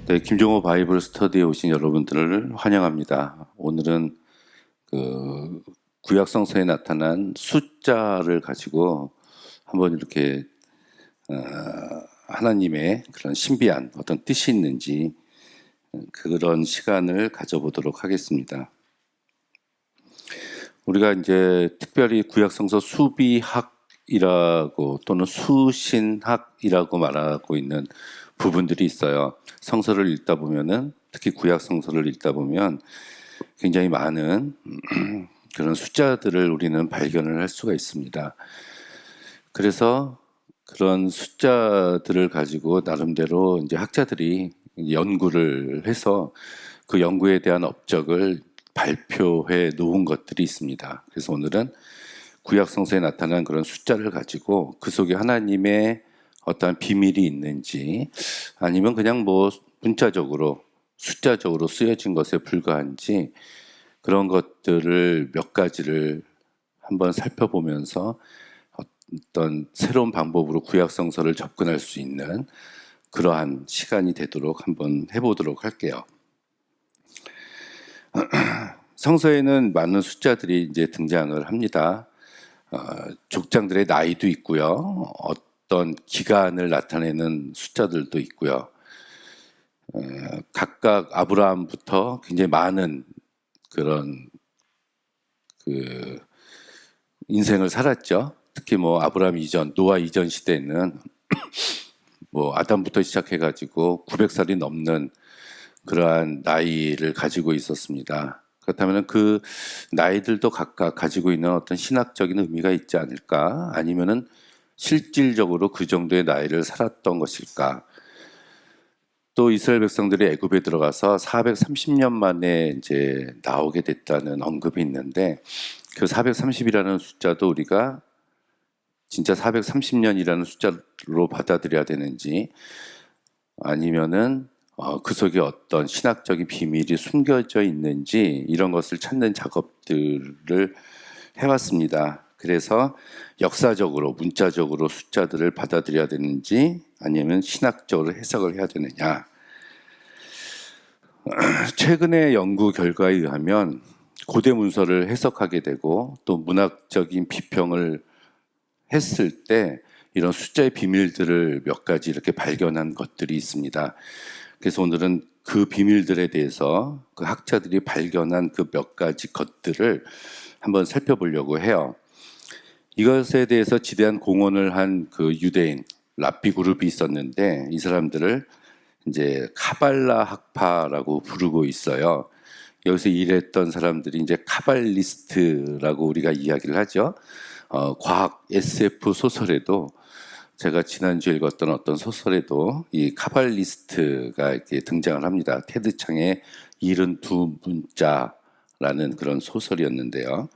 네, 김종호 바이블 스터디에 오신 여러분들을 환영합니다. 오늘은 그 구약 성서에 나타난 숫자를 가지고 한번 이렇게 어, 하나님의 그런 신비한 어떤 뜻이 있는지 그런 시간을 가져보도록 하겠습니다. 우리가 이제 특별히 구약 성서 수비학이라고 또는 수신학이라고 말하고 있는 부분들이 있어요. 성서를 읽다 보면은 특히 구약 성서를 읽다 보면 굉장히 많은 그런 숫자들을 우리는 발견을 할 수가 있습니다. 그래서 그런 숫자들을 가지고 나름대로 이제 학자들이 연구를 해서 그 연구에 대한 업적을 발표해 놓은 것들이 있습니다. 그래서 오늘은 구약 성서에 나타난 그런 숫자를 가지고 그 속에 하나님의 어떠한 비밀이 있는지 아니면 그냥 뭐 문자적으로 숫자적으로 쓰여진 것에 불과한지 그런 것들을 몇 가지를 한번 살펴보면서 어떤 새로운 방법으로 구약 성서를 접근할 수 있는 그러한 시간이 되도록 한번 해보도록 할게요. 성서에는 많은 숫자들이 이제 등장을 합니다. 족장들의 나이도 있고요. 어떤 기간을 나타내는 숫자들도 있고요. 각각 아브라함부터 굉장히 많은 그런 그 인생을 살았죠. 특히 뭐 아브라함 이전, 노아 이전 시대에는 뭐 아담부터 시작해가지고 900살이 넘는 그러한 나이를 가지고 있었습니다. 그렇다면 그 나이들도 각각 가지고 있는 어떤 신학적인 의미가 있지 않을까? 아니면은 실질적으로 그 정도의 나이를 살았던 것일까? 또 이스라엘 백성들이 애굽에 들어가서 430년 만에 이제 나오게 됐다는 언급이 있는데 그 430이라는 숫자도 우리가 진짜 430년이라는 숫자로 받아들여야 되는지 아니면은 그 속에 어떤 신학적인 비밀이 숨겨져 있는지 이런 것을 찾는 작업들을 해왔습니다. 그래서 역사적으로 문자적으로 숫자들을 받아들여야 되는지 아니면 신학적으로 해석을 해야 되느냐. 최근의 연구 결과에 의하면 고대 문서를 해석하게 되고 또 문학적인 비평을 했을 때 이런 숫자의 비밀들을 몇 가지 이렇게 발견한 것들이 있습니다. 그래서 오늘은 그 비밀들에 대해서 그 학자들이 발견한 그 몇 가지 것들을 한번 살펴보려고 해요. 이것에 대해서 지대한 공헌을 한 그 유대인 랍비 그룹이 있었는데 이 사람들을 이제 카발라 학파라고 부르고 있어요. 여기서 일했던 사람들이 이제 카발리스트라고 우리가 이야기를 하죠. 과학 SF 소설에도 제가 지난주에 읽었던 어떤 소설에도 이 카발리스트가 이렇게 등장을 합니다. 테드 창의 72문자라는 그런 소설이었는데요.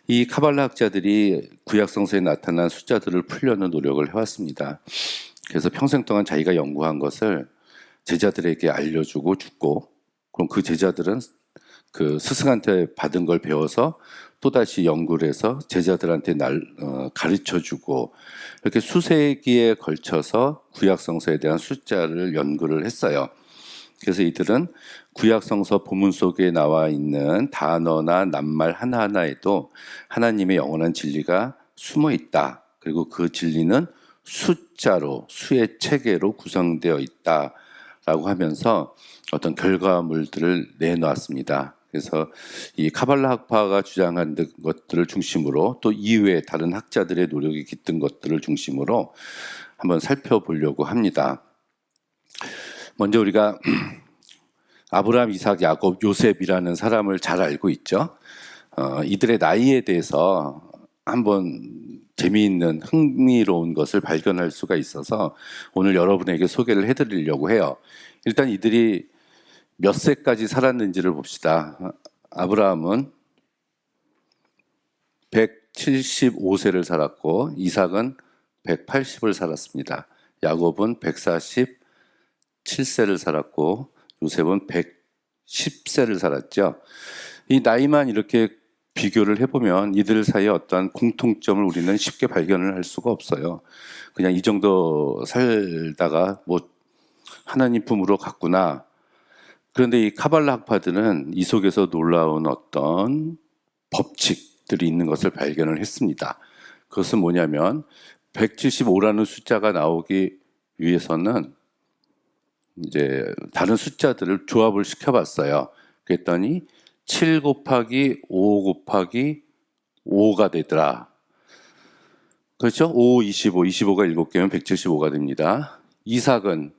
이 카발라 학자들이 구약 성서에 나타난 숫자들을 풀려는 노력을 해왔습니다. 그래서 평생 동안 자기가 연구한 것을 제자들에게 알려주고 죽고 그럼 그 제자들은 그 스승한테 받은 걸 배워서 또다시 연구를 해서 제자들한테 가르쳐주고 이렇게 수세기에 걸쳐서 구약성서에 대한 숫자를 연구를 했어요. 그래서 이들은 구약성서 본문 속에 나와 있는 단어나 낱말 하나하나에도 하나님의 영원한 진리가 숨어 있다. 그리고 그 진리는 숫자로, 수의 체계로 구성되어 있다라고 하면서 어떤 결과물들을 내놓았습니다. 그래서 이 카발라 학파가 주장한 것들을 중심으로 또 이외의 다른 학자들의 노력이 깃든 것들을 중심으로 한번 살펴보려고 합니다. 먼저 우리가 아브라함, 이삭, 야곱, 요셉이라는 사람을 잘 알고 있죠. 이들의 나이에 대해서 한번 재미있는 흥미로운 것을 발견할 수가 있어서 오늘 여러분에게 소개를 해드리려고 해요. 일단 이들이 몇 세까지 살았는지를 봅시다. 아브라함은 175세를 살았고 이삭은 180을 살았습니다. 야곱은 147세를 살았고 요셉은 110세를 살았죠. 이 나이만 이렇게 비교를 해보면 이들 사이에 어떠한 공통점을 우리는 쉽게 발견을 할 수가 없어요. 그냥 이 정도 살다가 뭐 하나님 품으로 갔구나. 그런데 이 카발라 학파들은 이 속에서 놀라운 어떤 법칙들이 있는 것을 발견을 했습니다. 그것은 뭐냐면 175라는 숫자가 나오기 위해서는 이제 다른 숫자들을 조합을 시켜봤어요. 그랬더니 7 곱하기 5 곱하기 5가 되더라. 그렇죠? 5, 25, 25가 7개면 175가 됩니다. 이삭은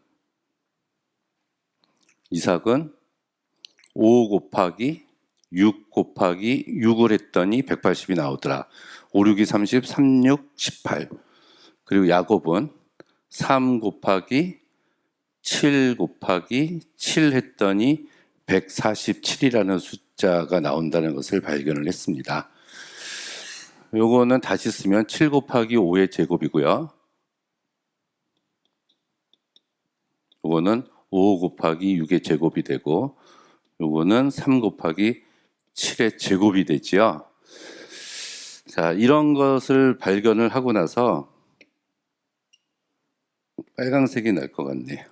5 곱하기 6 곱하기 6을 했더니 180이 나오더라. 5, 6이 30, 3, 6, 18. 그리고 야곱은 3 곱하기 7 곱하기 7 했더니 147이라는 숫자가 나온다는 것을 발견을 했습니다. 요거는 다시 쓰면 7 곱하기 5의 제곱이고요. 요거는 5 곱하기 6의 제곱이 되고 요거는 3 곱하기 7의 제곱이 되지요. 자, 이런 것을 발견을 하고 나서 빨강색이 날 것 같네요.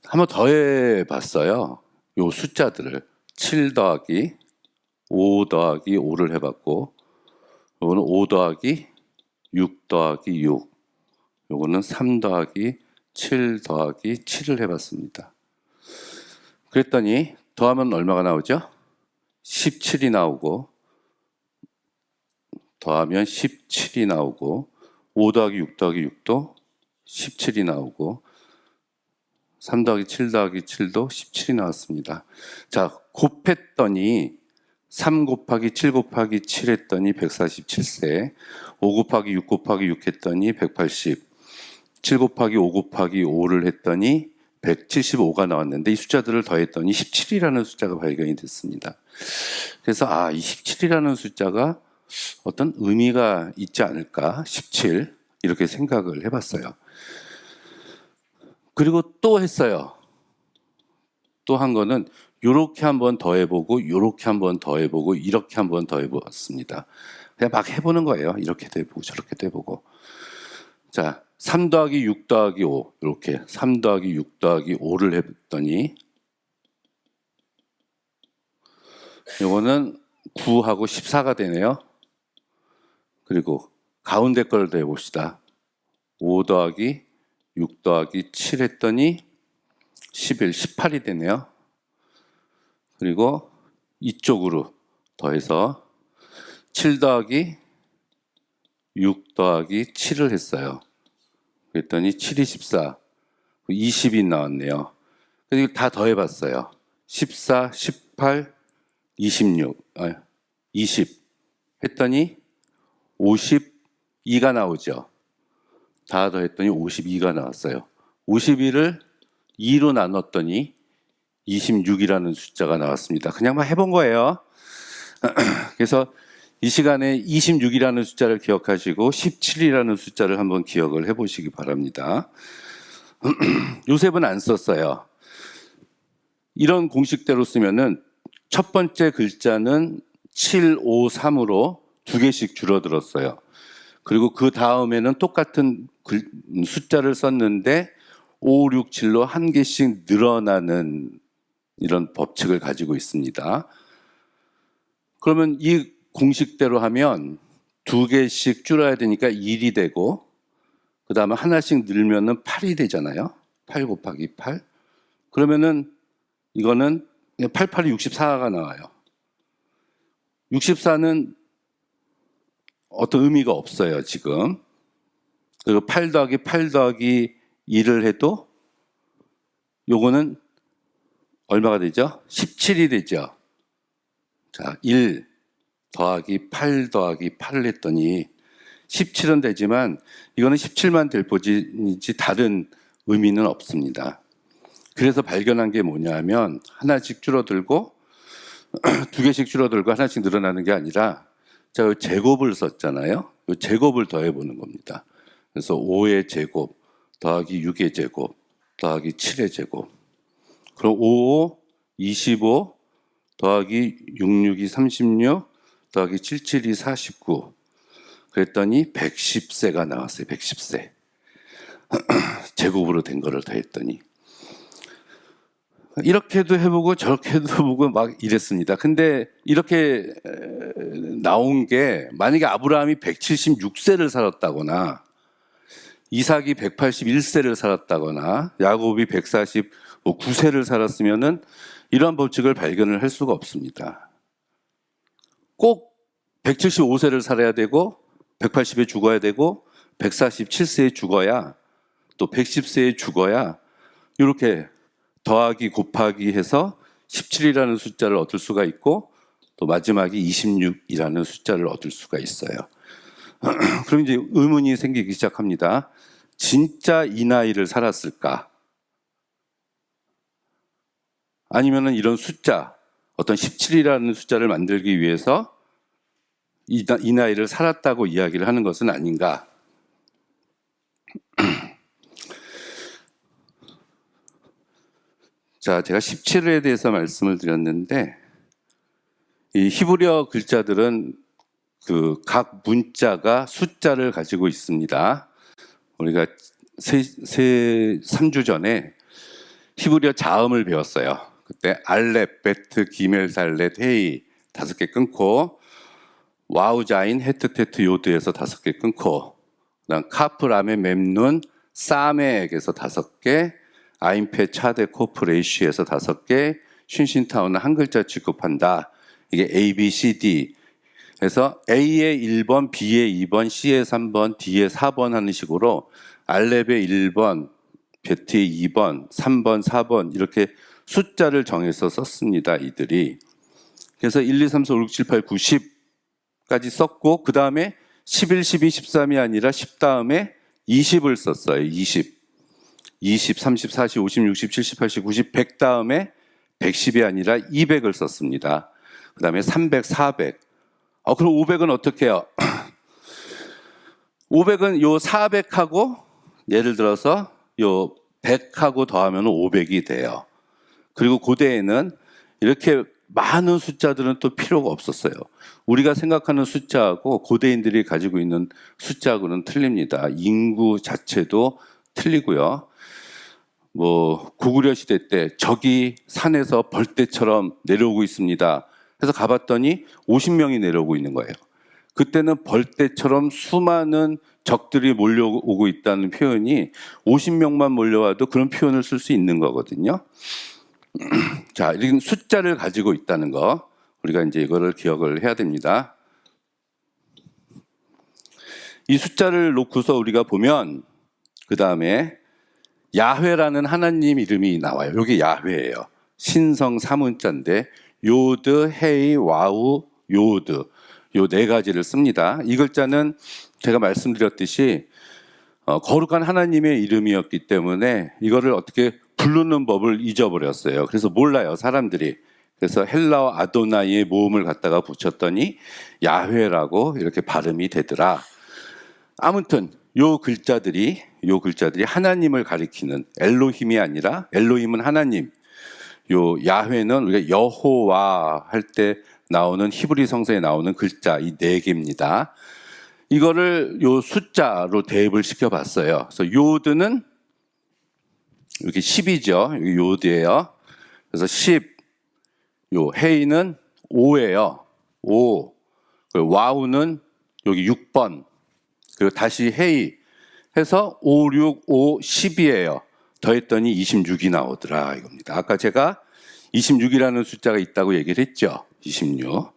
한번 더 해봤어요. 요 숫자들을 7 더하기 5 더하기 5를 해봤고 요거는 5 더하기 6 더하기 6 요거는 3 더하기 7 더하기 7을 해봤습니다. 그랬더니 더하면 얼마가 나오죠? 17이 나오고 더하면 17이 나오고 5 더하기 6 더하기 6도 17이 나오고 3 더하기 7 더하기 7도 17이 나왔습니다. 자, 곱했더니 3 곱하기 7 곱하기 7 했더니 147세, 5 곱하기 6 곱하기 6 했더니 180, 7 곱하기 5 곱하기 5를 했더니 175가 나왔는데 이 숫자들을 더했더니 17이라는 숫자가 발견이 됐습니다. 그래서 이 17이라는 숫자가 어떤 의미가 있지 않을까? 17 이렇게 생각을 해봤어요. 그리고 또 했어요. 또 한 거는 요렇게 한번 더 해보고 요렇게 한번 더 해보고 이렇게 한번 더 해봤습니다. 그냥 막 해보는 거예요. 이렇게도 해보고 저렇게도 해보고. 자, 3 더하기 6 더하기 5 이렇게 3 더하기 6 더하기 5를 했더니 요거는 9하고 14가 되네요. 그리고 가운데 걸 더 해봅시다. 5 더하기 6 더하기 7 했더니 11, 18이 되네요. 그리고 이쪽으로 더해서 7 더하기 6 더하기 7을 했어요. 그랬더니 7이 14, 20이 나왔네요. 그리고 다 더해봤어요. 14, 18, 26, 20 했더니 52가 나오죠. 다 더했더니 52가 나왔어요. 52를 2로 나눴더니 26이라는 숫자가 나왔습니다. 그냥 막 해본 거예요. 그래서 이 시간에 26이라는 숫자를 기억하시고 17이라는 숫자를 한번 기억을 해보시기 바랍니다. 요셉은 안 썼어요. 이런 공식대로 쓰면은 첫 번째 글자는 7, 5, 3으로 2개씩 줄어들었어요. 그리고 그 다음에는 똑같은 숫자를 썼는데 5, 6, 7로 1개씩 늘어나는 이런 법칙을 가지고 있습니다. 그러면 이 공식대로 하면 2개씩 줄어야 되니까 1이 되고 그 다음에 하나씩 늘면은 8이 되잖아요. 8 곱하기 8. 그러면은 이거는 8, 8이 64가 나와요. 64는 어떤 의미가 없어요, 지금. 그리고 8 더하기 8 더하기 2를 해도 요거는 얼마가 되죠? 17이 되죠. 자, 1 더하기 8 더하기 8을 했더니 17은 되지만 이거는 17만 될 뿐이지 다른 의미는 없습니다. 그래서 발견한 게 뭐냐면 하나씩 줄어들고 2개씩 줄어들고 하나씩 늘어나는 게 아니라 자, 제곱을 썼잖아요. 이 제곱을 더해보는 겁니다. 그래서 5의 제곱 더하기 6의 제곱 더하기 7의 제곱. 그럼 5, 25 더하기 6, 6이 36 더하기 7, 7이 49. 그랬더니 110세가 나왔어요. 110세. 제곱으로 된 거를 더했더니 이렇게도 해보고 저렇게도 해보고 막 이랬습니다. 근데 이렇게 나온 게 만약에 아브라함이 176세를 살았다거나 이삭이 181세를 살았다거나 야곱이 149세를 살았으면은 이러한 법칙을 발견을 할 수가 없습니다. 꼭 175세를 살아야 되고 180에 죽어야 되고 147세에 죽어야 또 110세에 죽어야 이렇게 더하기 곱하기 해서 17이라는 숫자를 얻을 수가 있고 또 마지막에 26이라는 숫자를 얻을 수가 있어요. 그럼 이제 의문이 생기기 시작합니다. 진짜 이 나이를 살았을까? 아니면은 이런 숫자, 어떤 17이라는 숫자를 만들기 위해서 이 나이를 살았다고 이야기를 하는 것은 아닌가? 자, 제가 17에 대해서 말씀을 드렸는데 이 히브리어 글자들은 그 각 문자가 숫자를 가지고 있습니다. 우리가 3주 전에 히브리어 자음을 배웠어요. 그때 알렙, 베트, 기멜, 살렛, 헤이 5개 끊고 와우, 자인, 헤트, 테트, 요드에서 5개 끊고 그다음 카프, 라메, mem눈, 사메에게서 5개 아인페, 차데, 코프, 레이쉬에서 5개 쉰신타운은 한 글자 취급한다. 이게 A, B, C, D 그래서 A의 1번, B의 2번, C의 3번, D의 4번 하는 식으로 알렙의 1번, 베트의 2번, 3번, 4번 이렇게 숫자를 정해서 썼습니다. 이들이. 그래서 1, 2, 3, 4, 5, 6, 7, 8, 9, 10까지 썼고 그 다음에 11, 12, 13이 아니라 10 다음에 20을 썼어요. 20, 30, 40, 50, 60, 70, 80, 90, 100 다음에 110이 아니라 200을 썼습니다. 그 다음에 300, 400. 그럼 500은 어떻게 해요? 500은 요 400하고 예를 들어서 요 100하고 더하면 500이 돼요. 그리고 고대에는 이렇게 많은 숫자들은 또 필요가 없었어요. 우리가 생각하는 숫자하고 고대인들이 가지고 있는 숫자하고는 틀립니다. 인구 자체도 틀리고요. 고구려 시대 때 적이 산에서 벌떼처럼 내려오고 있습니다. 해서 가봤더니 50명이 내려오고 있는 거예요. 그때는 벌떼처럼 수많은 적들이 몰려오고 있다는 표현이 50명만 몰려와도 그런 표현을 쓸 수 있는 거거든요. 자, 이런 숫자를 가지고 있다는 거 우리가 이제 이거를 기억을 해야 됩니다. 이 숫자를 놓고서 우리가 보면 그 다음에 야훼라는 하나님 이름이 나와요. 이게 야훼예요. 신성 사문자인데 요드, 헤이, 와우, 요드 요 4가지를 씁니다. 이 글자는 제가 말씀드렸듯이 거룩한 하나님의 이름이었기 때문에 이거를 어떻게 부르는 법을 잊어버렸어요. 그래서 몰라요, 사람들이. 그래서 헬라어 아도나이의 모음을 갖다가 붙였더니 야훼라고 이렇게 발음이 되더라. 아무튼 요 글자들이 하나님을 가리키는 엘로힘이 아니라 엘로힘은 하나님. 요 야훼는 우리가 여호와 할 때 나오는 히브리 성서에 나오는 글자 이 4개입니다. 이거를 요 숫자로 대입을 시켜봤어요. 그래서 요드는 이렇게 10이죠. 여기 요드예요. 그래서 10. 요 헤이는 5예요. 5. 그리고 와우는 여기 6번. 그리고 다시 헤이 해서 5, 6, 5, 10이에요. 더했더니 26이 나오더라 이겁니다. 아까 제가 26이라는 숫자가 있다고 얘기를 했죠. 26.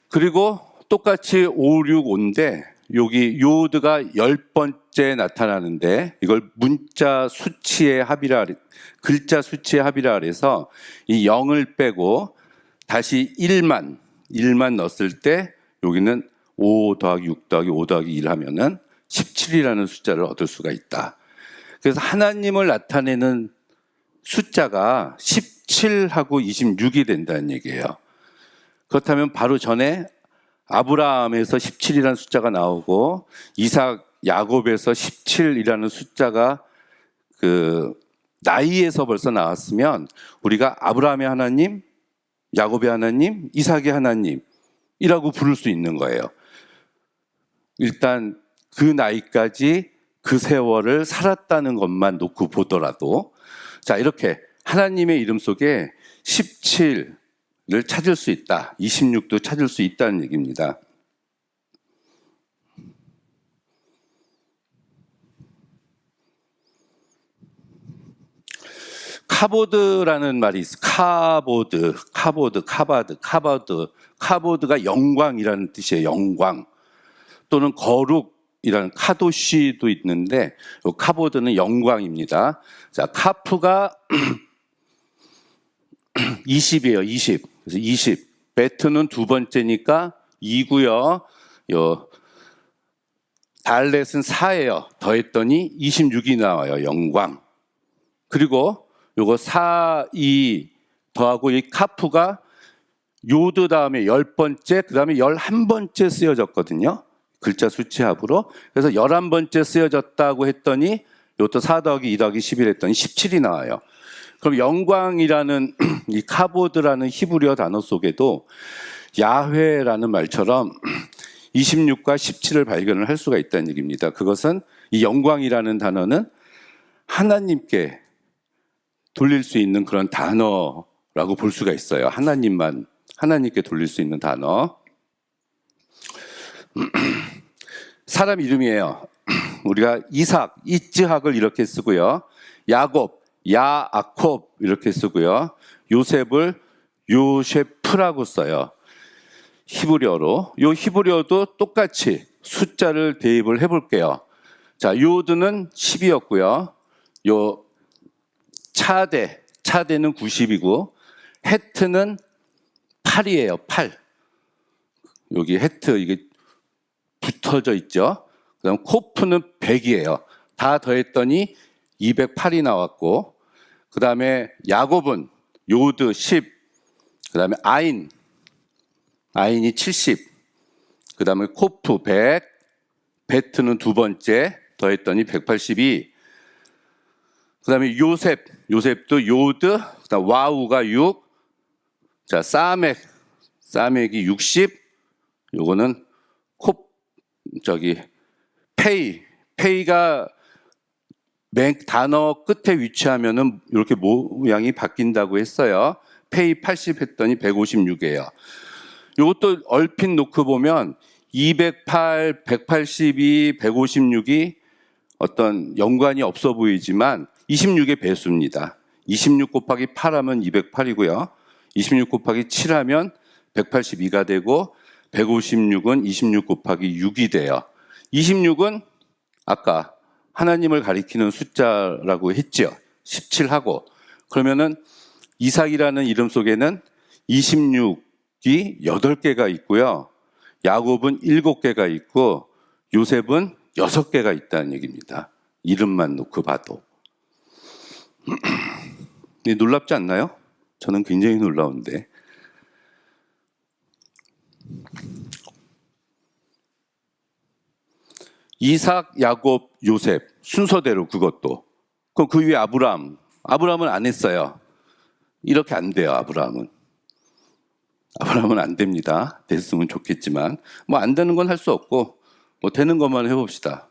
그리고 똑같이 5, 6, 5인데 여기 요드가 10번째 나타나는데 이걸 문자 수치의 합이라 글자 수치의 합이라 그래서 이 0을 빼고 다시 1만 넣었을 때 여기는 5 더하기 6 더하기 5 더하기 1 하면은 17이라는 숫자를 얻을 수가 있다. 그래서 하나님을 나타내는 숫자가 17하고 26이 된다는 얘기예요. 그렇다면 바로 전에 아브라함에서 17이라는 숫자가 나오고 이삭, 야곱에서 17이라는 숫자가 그 나이에서 벌써 나왔으면 우리가 아브라함의 하나님, 야곱의 하나님, 이삭의 하나님이라고 부를 수 있는 거예요. 일단 그 나이까지 그 세월을 살았다는 것만 놓고 보더라도, 자, 이렇게 하나님의 이름 속에 17을 찾을 수 있다, 26도 찾을 수 있다는 얘기입니다. 카보드라는 말이 있어. 카보드가 영광이라는 뜻이에요. 영광. 또는 거룩이라는 카도시도 있는데, 카보드는 영광입니다. 자, 카프가 20이에요. 20. 그래서 20. 베트는 두 번째니까 2고요. 달렛은 4예요. 더했더니 26이 나와요. 영광. 그리고 요거 4, 2 더하고 이 카프가 요드 다음에 10번째, 그 다음에 11번째 쓰여졌거든요. 글자 수치합으로. 그래서 11번째 쓰여졌다고 했더니 요것도 4 더하기 2 더하기 11 했더니 17이 나와요. 그럼 영광이라는 이 카보드라는 히브리어 단어 속에도 야훼라는 말처럼 26과 17을 발견을 할 수가 있다는 얘기입니다. 그것은 이 영광이라는 단어는 하나님께 돌릴 수 있는 그런 단어라고 볼 수가 있어요. 하나님께 돌릴 수 있는 단어. 사람 이름이에요. 우리가 이삭, 이츠학을 이렇게 쓰고요. 야곱, 야아콥 이렇게 쓰고요. 요셉을 요셰프라고 써요. 히브리어로. 요 히브리어도 똑같이 숫자를 대입을 해볼게요. 자, 요드는 10이었고요. 요 차대는 90이고, 헤트는 8이에요. 8. 여기 헤트 이게 붙어져 있죠. 그다음 코프는 100이에요. 다 더했더니 208이 나왔고, 그 다음에 야곱은 요드 10, 그 다음에 아인이 70, 그 다음에 코프 100, 베트는 두 번째 더했더니 182, 그 다음에 요셉도 요드, 그 다음 와우가 6, 자, 싸멕이 60, 요거는 페이가 맨 단어 끝에 위치하면은 이렇게 모양이 바뀐다고 했어요. 페이 80 했더니 156이에요. 이것도 얼핏 놓고 보면 208, 182, 156이 어떤 연관이 없어 보이지만 26의 배수입니다. 26 곱하기 8하면 208이고요. 26 곱하기 7하면 182가 되고, 156은 26 곱하기 6이 돼요. 26은 아까 하나님을 가리키는 숫자라고 했죠. 17하고. 그러면은 이삭이라는 이름 속에는 26이 8개가 있고요. 야곱은 7개가 있고, 요셉은 6개가 있다는 얘기입니다. 이름만 놓고 봐도. 놀랍지 않나요? 저는 굉장히 놀라운데. 이삭, 야곱, 요셉 순서대로 그것도. 그럼 그 위에 아브라함은 안 했어요. 이렇게 안 돼요. 아브라함은 안 됩니다. 됐으면 좋겠지만 뭐 안 되는 건 할 수 없고, 뭐 되는 것만 해봅시다.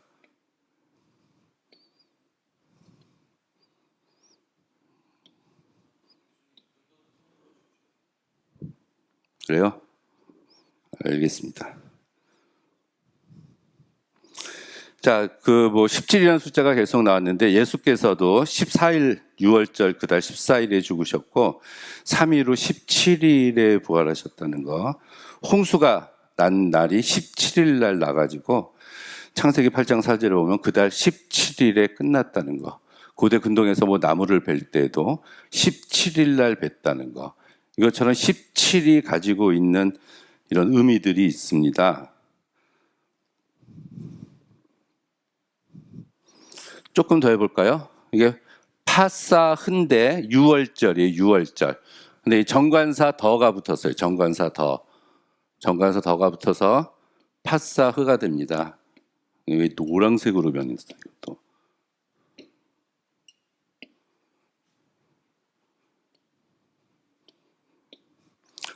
그래요? 알겠습니다. 자, 17이라는 숫자가 계속 나왔는데, 예수께서도 14일 6월절 그달 14일에 죽으셨고 3일 후 17일에 부활하셨다는 거. 홍수가 난 날이 17일 날 나가지고 창세기 8장 4절에 보면 그달 17일에 끝났다는 거. 고대 근동에서 나무를 벨 때도 17일 날 뱄다는 거. 이것처럼 17이 가지고 있는 이런 의미들이 있습니다. 조금 더 해볼까요? 이게 파사흐인데 6월절이에요. 6월절. 근데 이 정관사 더가 붙었어요. 정관사 더가 붙어서 파사흐가 됩니다. 왜 노란색으로 변했어요? 또.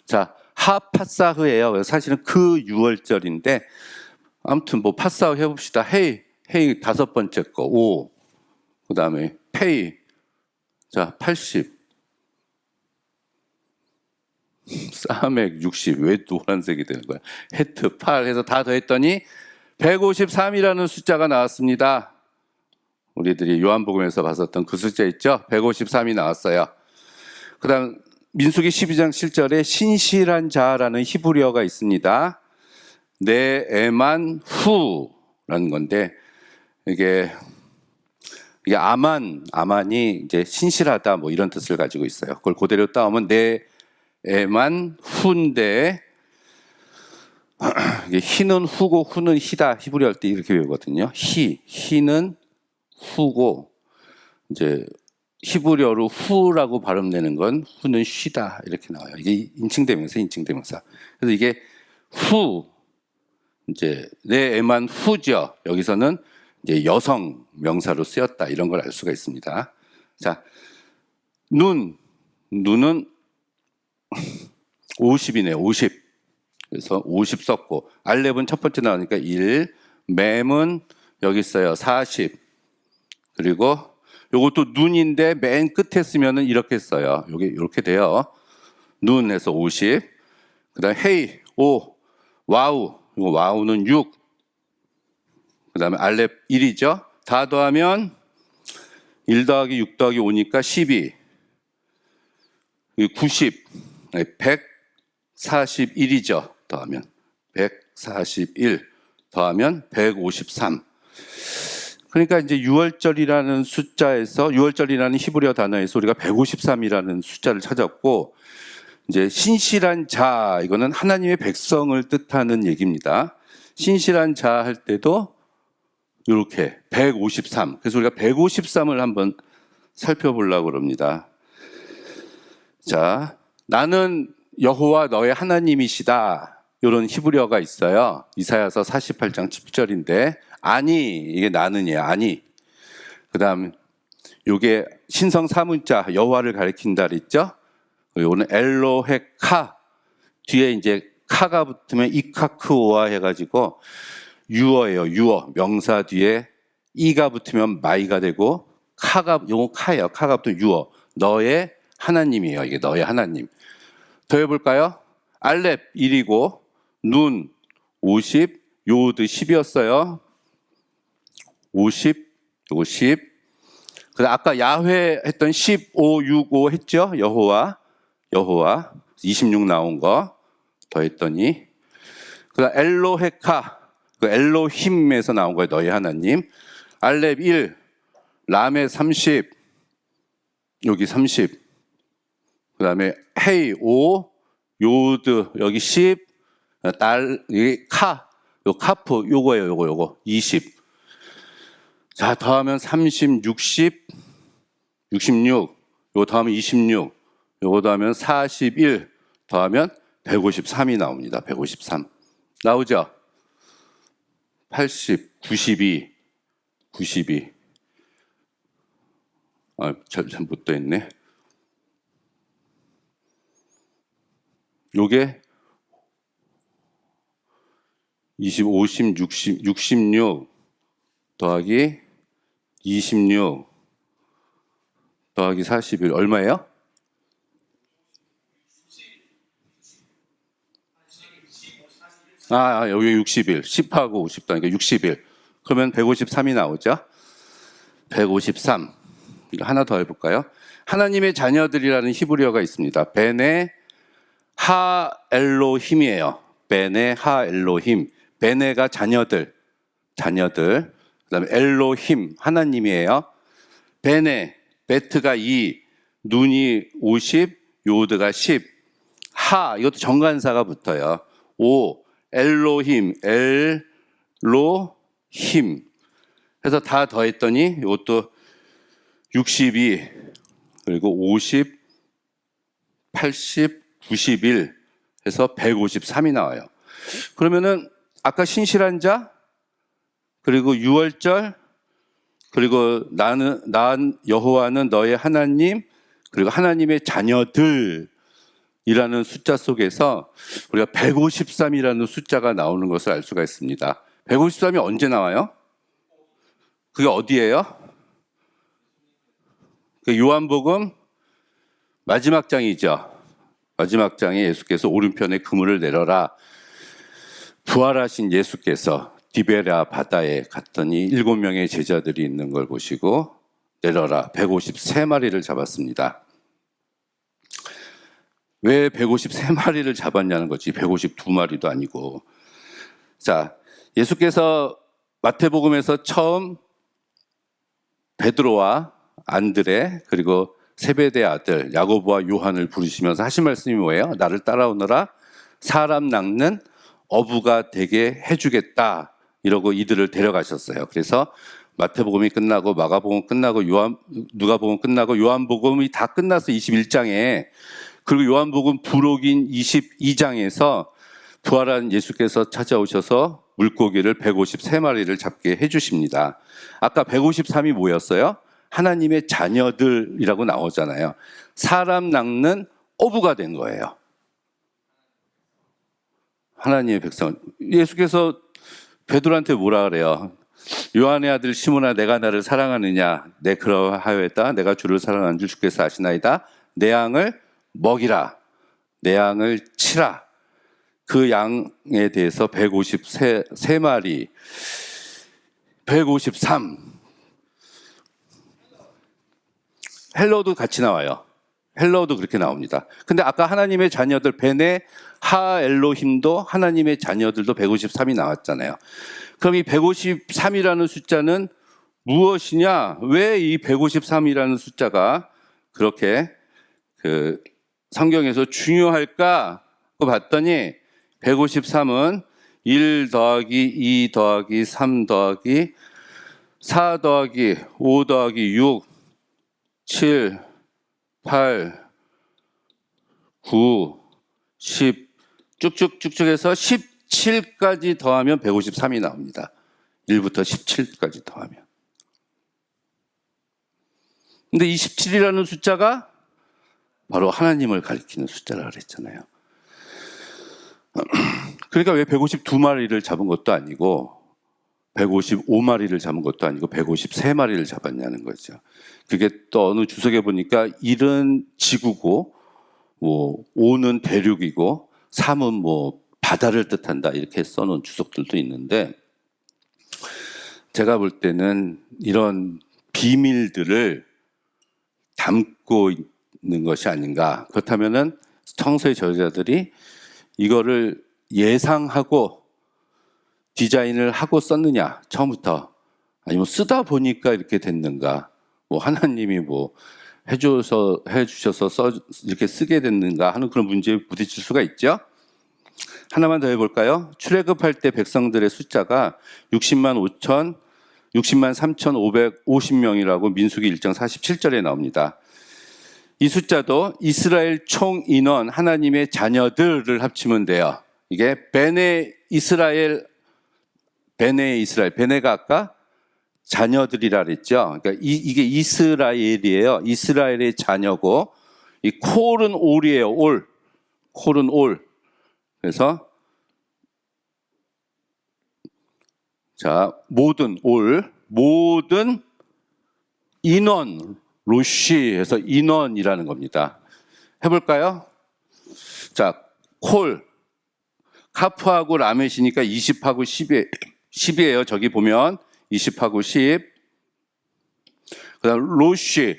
자, 하파사흐예요. 사실은 그 6월절인데, 아무튼 파사흐 해봅시다. 헤이 헤이 다섯 번째 거 5. 그다음에 페이. 자, 80. 싸맥 60. 왜 노란색이 되는 거야? 해트 8 해서 다 더했더니 153이라는 숫자가 나왔습니다. 우리들이 요한복음에서 봤었던 그 숫자 있죠? 153이 나왔어요. 그다음 민수기 12장 7절에 신실한 자라는 히브리어가 있습니다. 내 에만 후라는 건데 이게 아만이 이제 신실하다 뭐 이런 뜻을 가지고 있어요. 그걸 그대로 따오면 내 에만 후인데 희는 후고 후는 희다. 히브리어 할 때 이렇게 외우거든요. 희는 후고 이제 히브리어로 후라고 발음되는 건 후는 쉬다 이렇게 나와요. 이게 인칭대명사. 그래서 이게 후 이제 내 애만 후죠. 여기서는 이제 여성 명사로 쓰였다 이런 걸 알 수가 있습니다. 자, 눈은 50이네요. 50. 그래서 50 썼고 알렙은 첫 번째 나오니까 1, 맴은 여기 있어요. 40. 그리고 요것도 눈인데 맨 끝에 쓰면은 이렇게 써요. 요게 이렇게 돼요. 눈에서 50. 그다음에 헤이 5, 와우. 이거 와우는 6. 그다음에 알렙 1이죠. 다 더하면 1 더하기 6 더하기 5니까 12. 90. 141이죠. 더하면 141 더하면 153. 그러니까 이제 6월절이라는 숫자에서 6월절이라는 히브리어 단어에서 우리가 153이라는 숫자를 찾았고 이제 신실한 자 이거는 하나님의 백성을 뜻하는 얘기입니다. 신실한 자 할 때도 이렇게 153. 그래서 우리가 153을 한번 살펴보려고 합니다. 자, 나는 여호와 너의 하나님이시다. 이런 히브리어가 있어요. 이사야서 48장 10절인데 아니 이게 나는이에요. 아니. 그다음 요게 신성 사문자 여호와를 가리킨다 그랬죠. 요거는 엘로헤카 뒤에 이제 카가 붙으면 이카크오아 해가지고 유어예요. 유어 명사 뒤에 이가 붙으면 마이가 되고 요거 카예요. 카가 붙으면 유어 너의 하나님이에요. 이게 너의 하나님. 더 해볼까요? 알렙 1이고 눈 50 요드 10이었어요. 50 요거 10. 그다음 아까 야훼 했던 15 6 5 했죠. 여호와 26 나온 거 더했더니 그다음 엘로헤카 그 엘로힘에서 나온 거예요. 너희 하나님. 알렙 1 라메 30 여기 30. 그다음에 헤이 5 요드 여기 10 여기 요 카프 요거예요. 요거 20. 자, 더하면 30, 60, 66. 요거 더하면 26. 요거 더하면 41. 더하면 153이 나옵니다. 153. 나오죠? 80, 92. 잘못 더했네. 요게 20, 50, 60, 66 더하기 26 더하기 41 얼마예요? 여기 60일 10하고 50 더하니까 60일 그러면 153이 나오죠. 153 이거 하나 더 해볼까요? 하나님의 자녀들이라는 히브리어가 있습니다. 베네 하 엘로힘이에요. 베네 하 엘로힘. 베네가 자녀들 그다음에 엘로힘 하나님이에요. 베네 베트가 2 눈이 50 요드가 10 하 이것도 정관사가 붙어요. 5 엘로힘 엘로힘 해서 다 더했더니 이것도 62 그리고 50 80 91 해서 153이 나와요. 그러면은 아까 신실한 자 그리고 6월절 그리고 난 여호와는 너의 하나님 그리고 하나님의 자녀들이라는 숫자 속에서 우리가 153이라는 숫자가 나오는 것을 알 수가 있습니다. 153이 언제 나와요? 그게 어디예요? 그 요한복음 마지막 장이죠. 마지막 장에 예수께서 오른편에 그물을 내려라. 부활하신 예수께서 디베랴 바다에 갔더니 7명의 제자들이 있는 걸 보시고 내려라 153마리를 잡았습니다. 왜 153마리를 잡았냐는 거지 152마리도 아니고. 자, 예수께서 마태복음에서 처음 베드로와 안드레 그리고 세베대 아들 야고보와 요한을 부르시면서 하신 말씀이 뭐예요? 나를 따라오너라 사람 낚는 어부가 되게 해주겠다 이러고 이들을 데려가셨어요. 그래서 마태복음이 끝나고 마가복음 끝나고 누가복음 끝나고 요한복음이 다 끝나서 21장에 그리고 요한복음 부록인 22장에서 부활한 예수께서 찾아오셔서 물고기를 153마리를 잡게 해주십니다. 아까 153이 뭐였어요? 하나님의 자녀들이라고 나오잖아요. 사람 낚는 어부가 된 거예요. 하나님의 백성. 예수께서 베드로한테 뭐라 그래요? 요한의 아들 시몬아 내가 나를 사랑하느냐? 내 그러하였다. 내가 주를 사랑하는 줄 주께서 아시나이다. 내 양을 먹이라. 내 양을 치라. 그 양에 대해서 153마리 153 헬로도 같이 나와요. 헬로도 그렇게 나옵니다. 근데 아까 하나님의 자녀들 베네 하 엘로힘도 하나님의 자녀들도 153이 나왔잖아요. 그럼 이 153이라는 숫자는 무엇이냐? 왜 이 153이라는 숫자가 그렇게 그 성경에서 중요할까? 봤더니 153은 1 더하기 2 더하기 3 더하기 4 더하기 5 더하기 6 7 8 9 10 쭉쭉 해서 17까지 더하면 153이 나옵니다. 1부터 17까지 더하면. 근데 이 17이라는 숫자가 바로 하나님을 가리키는 숫자라 그랬잖아요. 그러니까 왜 152마리를 잡은 것도 아니고 155마리를 잡은 것도 아니고 153마리를 잡았냐는 거죠. 그게 또 어느 주석에 보니까 1은 지구고 뭐 5는 대륙이고 3은 뭐 바다를 뜻한다 이렇게 써놓은 주석들도 있는데 제가 볼 때는 이런 비밀들을 담고 있는 것이 아닌가. 그렇다면은 성서의 저자들이 이거를 예상하고 디자인을 하고 썼느냐 처음부터 아니면 쓰다 보니까 이렇게 됐는가 뭐 하나님이 뭐 해주셔서 이렇게 쓰게 됐는가 하는 그런 문제에 부딪힐 수가 있죠. 하나만 더 해볼까요? 출애굽할 때 백성들의 숫자가 60만 3,550명이라고 민수기 1장 47절에 나옵니다. 이 숫자도 이스라엘 총 인원 하나님의 자녀들을 합치면 돼요. 이게 베네 이스라엘 베네가 아까 자녀들이라 그랬죠. 그러니까 이게 이스라엘이에요. 이스라엘의 자녀고 이 콜은 올이에요. 콜은 올. 그래서 자 모든 인원 로시에서 인원이라는 겁니다. 해볼까요? 자 콜 카프하고 라멧이니까 20하고 10이에요. 저기 보면 20하고 10. 그 다음 로시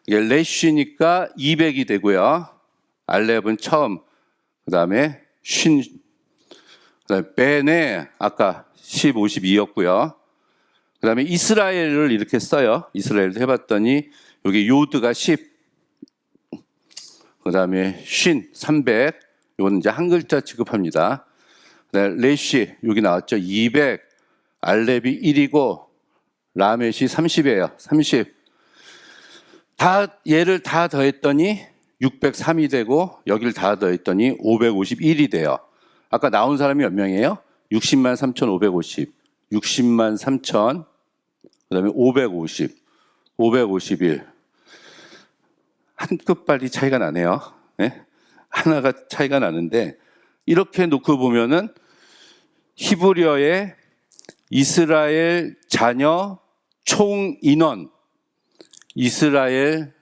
이게 레쉬니까 200이 되고요. 알렙은 처음. 그 다음에 쉰. 그 다음에 베네 아까 10, 52였고요. 그 다음에 이스라엘을 이렇게 써요. 이스라엘도 해봤더니 여기 요드가 10. 그 다음에 쉰 300. 이건 이제 한 글자 취급합니다. 레쉬 여기 나왔죠. 200. 알렙이 1이고 라멧이 30이에요. 30. 얘를 다 더했더니 603이 되고 여기를 다 더했더니 551이 돼요. 아까 나온 사람이 몇 명이에요? 60만 3,550. 60만 3천. 그다음에 550. 551. 한 끝발이 차이가 나네요. 네? 하나가 차이가 나는데 이렇게 놓고 보면은 히브리어의 이스라엘 자녀 총 인원, 이스라엘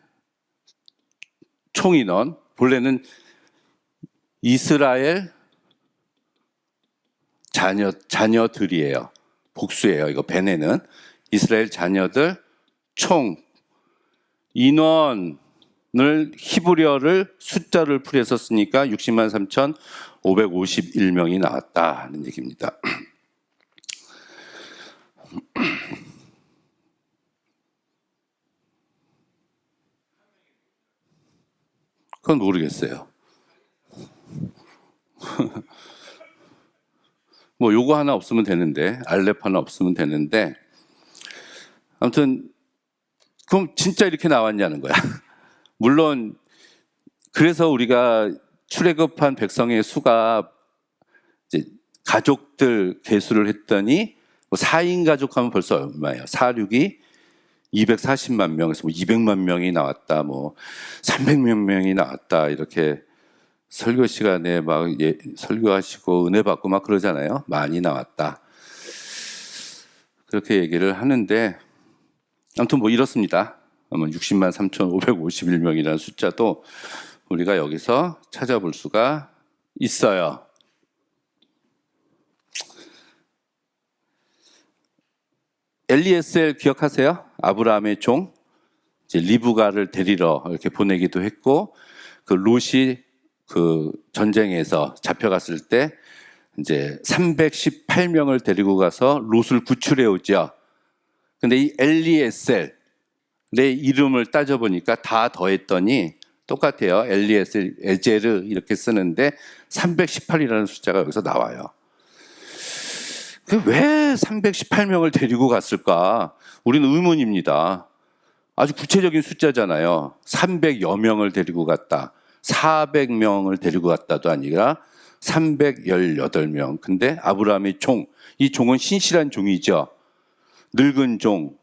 총 인원, 본래는 이스라엘 자녀들이에요. 복수예요. 이거 베네는 이스라엘 자녀들 총 인원을 히브리어를 숫자를 풀이해서 쓰니까 60만 3,551명이 나왔다는 얘기입니다. 그건 모르겠어요. 뭐 요거 하나 없으면 되는데, 알렙 하나 없으면 되는데, 아무튼 그럼 진짜 이렇게 나왔냐는 거야. 물론 그래서 우리가 출애굽한 백성의 수가 이제 가족들 계수를 했더니 뭐 4인 가족하면 벌써 얼마예요? 4,6이 240만 명에서 뭐 200만 명이 나왔다, 뭐 300몇 명이 나왔다, 이렇게 설교 시간에 막 설교하시고 은혜 받고 막 그러잖아요. 많이 나왔다. 그렇게 얘기를 하는데, 아무튼 뭐 이렇습니다. 60만 3,551명이라는 숫자도 우리가 여기서 찾아볼 수가 있어요. 엘리에셀 기억하세요? 아브라함의 종, 이제 리브가를 데리러 이렇게 보내기도 했고, 그 롯이 그 전쟁에서 잡혀갔을 때 이제 318명을 데리고 가서 롯을 구출해 오죠. 근데 이 엘리에셀의 이름을 따져보니까 다 더했더니 똑같아요. 엘리에셀, 에제르 이렇게 쓰는데 318이라는 숫자가 여기서 나와요. 왜 318명을 데리고 갔을까? 우리는 의문입니다. 아주 구체적인 숫자잖아요. 300여 명을 데리고 갔다, 400명을 데리고 갔다도 아니라 318명. 근데 아브라함의 종, 이 종은 신실한 종이죠. 늙은 종,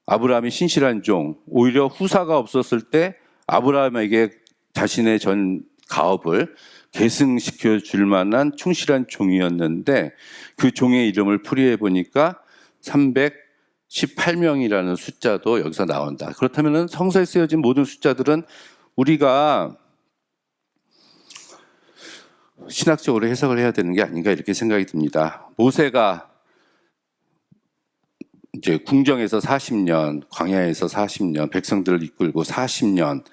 아브라함이 신실한 종, 오히려 후사가 없었을 때 아브라함에게 자신의 전 가업을 계승시켜 줄 만한 충실한 종이었는데, 그 종의 이름을 풀이해 보니까 318명이라는 숫자도 여기서 나온다. 그렇다면 성서에 쓰여진 모든 숫자들은 우리가 신학적으로 해석을 해야 되는 게 아닌가, 이렇게 생각이 듭니다. 모세가 이제 궁정에서 40년, 광야에서 40년, 백성들을 이끌고 40년,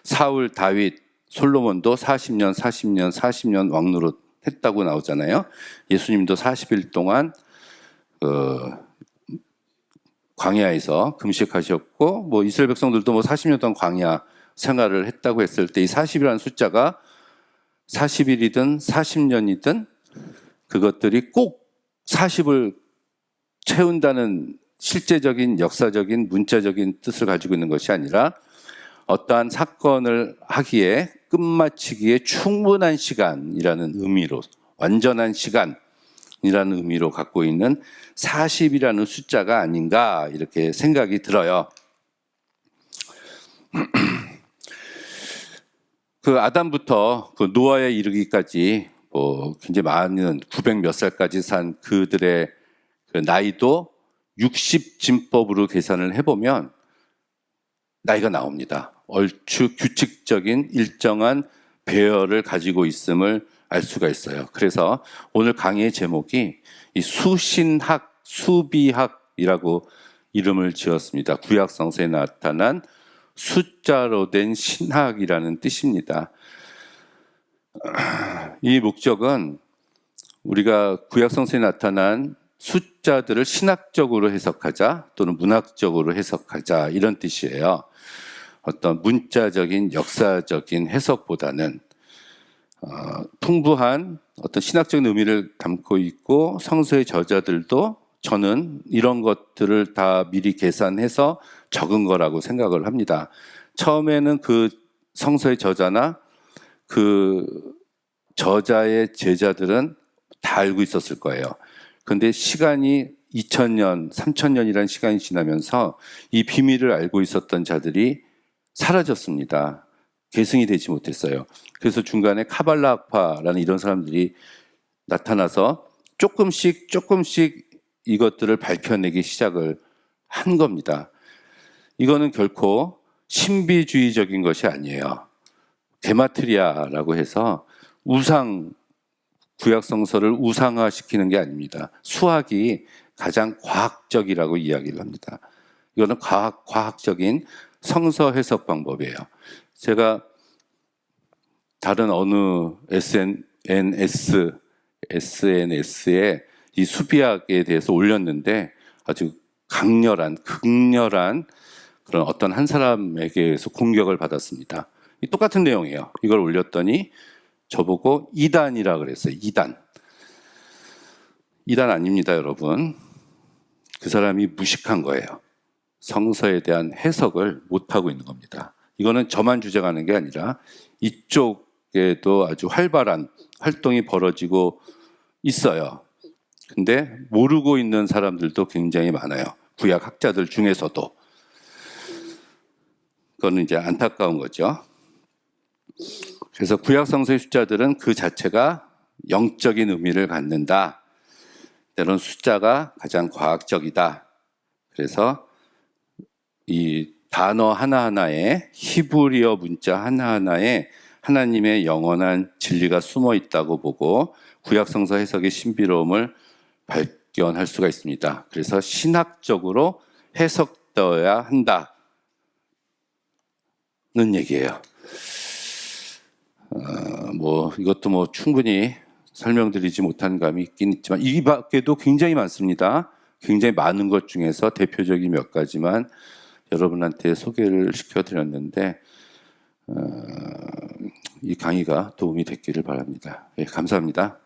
사울, 다윗, 솔로몬도 40년 왕노릇 했다고 나오잖아요. 예수님도 40일 동안 광야에서 금식하셨고, 뭐 이스라엘 백성들도 뭐 40년 동안 광야 생활을 했다고 했을 때, 이 40이라는 숫자가 40일이든 40년이든 그것들이 꼭 40을 채운다는 실제적인 역사적인 문자적인 뜻을 가지고 있는 것이 아니라, 어떠한 사건을 하기에 끝마치기에 충분한 시간이라는 의미로, 완전한 시간이라는 의미로 갖고 있는 40이라는 숫자가 아닌가, 이렇게 생각이 들어요. 그 아담부터 그 노아에 이르기까지 뭐 굉장히 많은 900 몇 살까지 산 그들의 그 나이도 60진법으로 계산을 해보면 나이가 나옵니다. 얼추 규칙적인 일정한 배열을 가지고 있음을 알 수가 있어요. 그래서 오늘 강의의 제목이 이 수신학, 수비학이라고 이름을 지었습니다. 구약 성서에 나타난 숫자로 된 신학이라는 뜻입니다. 이 목적은 우리가 구약 성서에 나타난 숫자들을 신학적으로 해석하자, 또는 문학적으로 해석하자, 이런 뜻이에요. 어떤 문자적인 역사적인 해석보다는 풍부한 어떤 신학적인 의미를 담고 있고, 성서의 저자들도 저는 이런 것들을 다 미리 계산해서 적은 거라고 생각을 합니다. 처음에는 그 성서의 저자나 그 저자의 제자들은 다 알고 있었을 거예요. 그런데 시간이 2000년, 3000년이라는 시간이 지나면서 이 비밀을 알고 있었던 자들이 사라졌습니다. 계승이 되지 못했어요. 그래서 중간에 카발라 학파라는 이런 사람들이 나타나서 조금씩 이것들을 밝혀내기 시작을 한 겁니다. 이거는 결코 신비주의적인 것이 아니에요. 게마트리아라고 해서 우상, 구약성서를 우상화시키는 게 아닙니다. 수학이 가장 과학적이라고 이야기를 합니다. 이거는 과학적인 성서 해석 방법이에요. 제가 다른 어느 SNS에 이 수비학에 대해서 올렸는데 아주 극렬한 그런 어떤 한 사람에게서 공격을 받았습니다. 똑같은 내용이에요. 이걸 올렸더니 저보고 이단이라 그랬어요. 이단 아닙니다, 여러분. 그 사람이 무식한 거예요. 성서에 대한 해석을 못하고 있는 겁니다. 이거는 저만 주장하는 게 아니라 이쪽에도 아주 활발한 활동이 벌어지고 있어요. 근데 모르고 있는 사람들도 굉장히 많아요. 구약 학자들 중에서도. 그거는 이제 안타까운 거죠. 그래서 구약 성서의 숫자들은 그 자체가 영적인 의미를 갖는다. 때론 숫자가 가장 과학적이다. 그래서 이 단어 하나하나에, 히브리어 문자 하나하나에 하나님의 영원한 진리가 숨어 있다고 보고 구약 성서 해석의 신비로움을 발견할 수가 있습니다. 그래서 신학적으로 해석되어야 한다는 얘기예요. 이것도 충분히 설명드리지 못한 감이 있긴 있지만 이 밖에도 굉장히 많습니다. 굉장히 많은 것 중에서 대표적인 몇 가지만 여러분한테 소개를 시켜드렸는데 이 강의가 도움이 됐기를 바랍니다. 감사합니다.